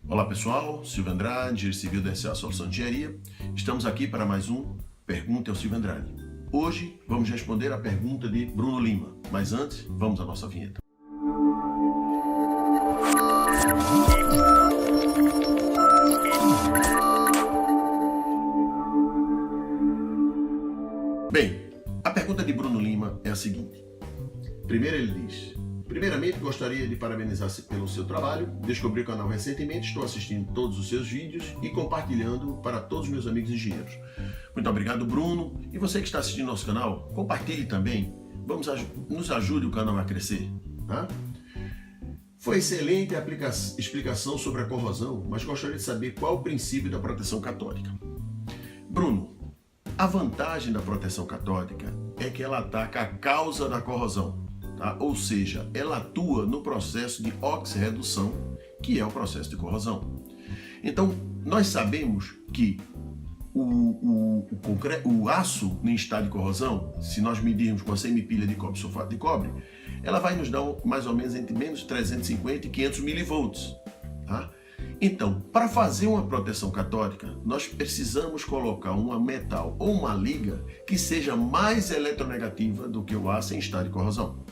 Olá pessoal, Silvio Andrade, engenheiro civil da SA Solução de Engenharia. Estamos aqui para mais um Pergunta ao Silvio Andrade. Hoje vamos responder a pergunta de Bruno Lima, mas antes vamos à nossa vinheta. Bem, a pergunta de Bruno Lima é a seguinte. Primeiro ele diz: primeiramente, gostaria de parabenizar-se pelo seu trabalho. Descobri o canal recentemente, estou assistindo todos os seus vídeos e compartilhando para todos os meus amigos engenheiros. Muito obrigado, Bruno. E você que está assistindo nosso canal, compartilhe também. Nos ajude o canal a crescer. Tá? Foi excelente a explicação sobre a corrosão, mas gostaria de saber qual o princípio da proteção catódica. Bruno, a vantagem da proteção catódica é que ela ataca a causa da corrosão. Tá? Ou seja, ela atua no processo de oxirredução, que é o processo de corrosão. Então, nós sabemos que o aço em estado de corrosão, se nós medirmos com a semipilha de cobre, sulfato de cobre, ela vai nos dar mais ou menos entre menos 350 e 500 milivolts. Tá? Então, para fazer uma proteção catódica, nós precisamos colocar um metal ou uma liga que seja mais eletronegativa do que o aço em estado de corrosão.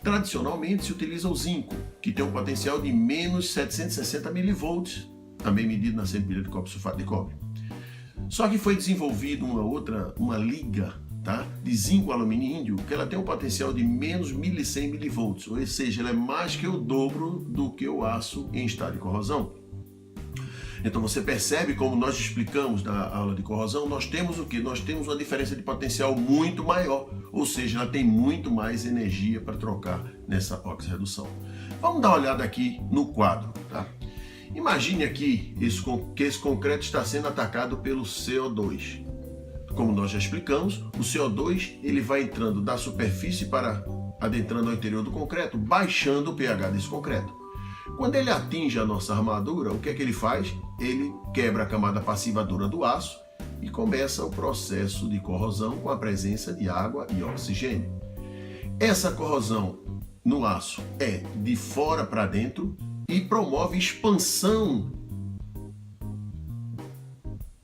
Tradicionalmente se utiliza o zinco, que tem um potencial de menos 760 milivolts, também medido na semipilha de cobre sulfato de cobre. Só que foi desenvolvida uma liga, tá, de zinco alumínio índio, que ela tem um potencial de menos 1100 milivolts, ou seja, ela é mais que o dobro do que o aço em estado de corrosão. Então você percebe, como nós explicamos na aula de corrosão, nós temos o que? Nós temos uma diferença de potencial muito maior, ou seja, ela tem muito mais energia para trocar nessa oxirredução. Vamos dar uma olhada aqui no quadro. Tá? Imagine aqui que esse concreto está sendo atacado pelo CO2. Como nós já explicamos, o CO2 ele vai entrando da superfície para adentrando ao interior do concreto, baixando o pH desse concreto. Quando ele atinge a nossa armadura, o que é que ele faz? Ele quebra a camada passiva dura do aço e começa o processo de corrosão com a presença de água e oxigênio. Essa corrosão no aço é de fora para dentro e promove expansão,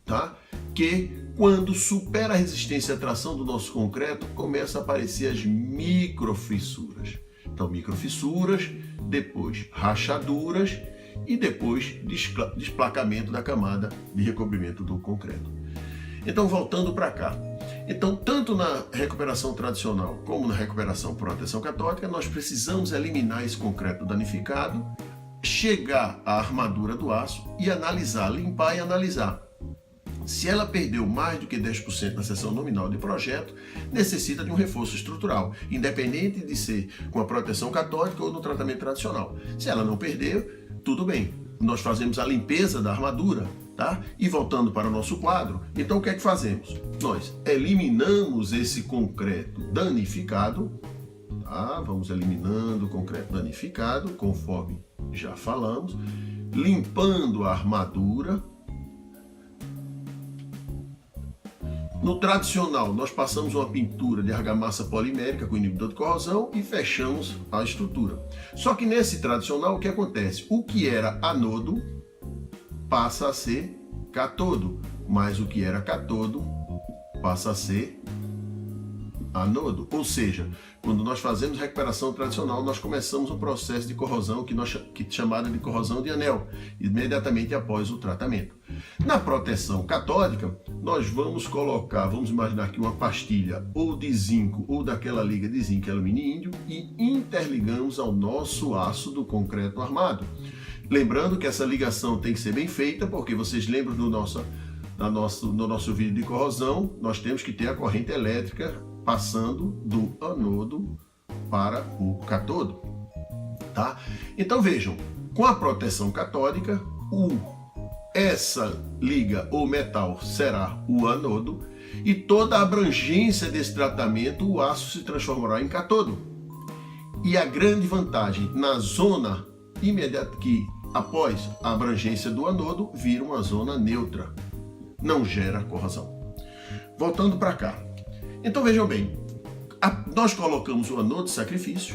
tá? Que quando supera a resistência à tração do nosso concreto, começa a aparecer as microfissuras. Então, microfissuras, depois rachaduras e depois desplacamento da camada de recobrimento do concreto. Então, voltando para cá. Então, tanto na recuperação tradicional como na recuperação por proteção catódica, nós precisamos eliminar esse concreto danificado, chegar à armadura do aço e analisar, limpar e analisar. Se ela perdeu mais do que 10% na seção nominal de projeto, necessita de um reforço estrutural, independente de ser com a proteção catódica ou no tratamento tradicional. Se ela não perdeu, tudo bem. Nós fazemos a limpeza da armadura, tá? E voltando para o nosso quadro, então o que é que fazemos? Nós eliminamos esse concreto danificado, tá? Vamos eliminando o concreto danificado, conforme já falamos, limpando a armadura. No tradicional, nós passamos uma pintura de argamassa polimérica com inibidor de corrosão e fechamos a estrutura. Só que nesse tradicional, o que acontece? O que era anodo passa a ser catodo, mas o que era catodo passa a ser anodo. Ou seja, quando nós fazemos recuperação tradicional, nós começamos um processo de corrosão que é chamada de corrosão de anel, imediatamente após o tratamento. Na proteção catódica, nós vamos imaginar aqui uma pastilha ou de zinco ou daquela liga de zinco e alumínio índio e interligamos ao nosso aço do concreto armado. Lembrando que essa ligação tem que ser bem feita, porque vocês lembram do nosso vídeo de corrosão, nós temos que ter a corrente elétrica passando do anodo para o catodo. Tá? Então vejam, com a proteção catódica, essa liga ou metal será o anodo e toda a abrangência desse tratamento, o aço se transformará em catodo. E a grande vantagem na zona imediata que após a abrangência do anodo vira uma zona neutra, não gera corrosão. Voltando para cá. Então vejam bem, nós colocamos o anodo de sacrifício,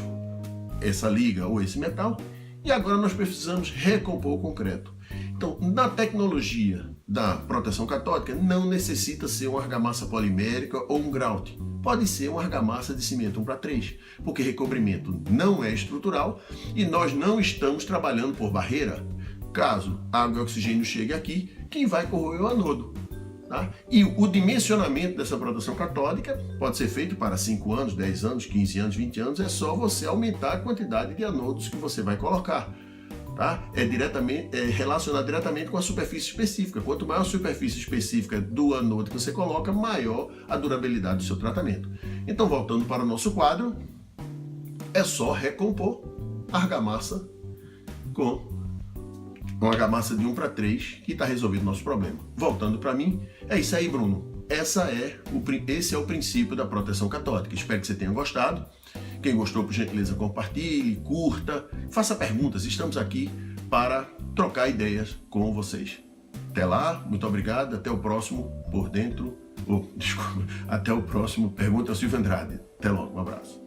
essa liga ou esse metal, e agora nós precisamos recompor o concreto. Então, na tecnologia da proteção catódica, não necessita ser uma argamassa polimérica ou um grout. Pode ser uma argamassa de cimento 1:3, porque recobrimento não é estrutural e nós não estamos trabalhando por barreira. Caso água e oxigênio chegue aqui, quem vai corroer o anodo. Tá? E o dimensionamento dessa proteção catódica pode ser feito para 5 anos, 10 anos, 15 anos, 20 anos, é só você aumentar a quantidade de anodos que você vai colocar. Tá? É relacionado diretamente com a superfície específica. Quanto maior a superfície específica do anodo que você coloca, maior a durabilidade do seu tratamento. Então, voltando para o nosso quadro, é só recompor a argamassa com uma argamassa de 1:3 que está resolvido o nosso problema. Voltando para mim, é isso aí, Bruno. Esse é o princípio da proteção catódica. Espero que você tenha gostado. Quem gostou, por gentileza, compartilhe, curta, faça perguntas. Estamos aqui para trocar ideias com vocês. Até lá, muito obrigado. Até o próximo Por Dentro. Até o próximo Pergunta ao Silvio Andrade. Até logo, um abraço.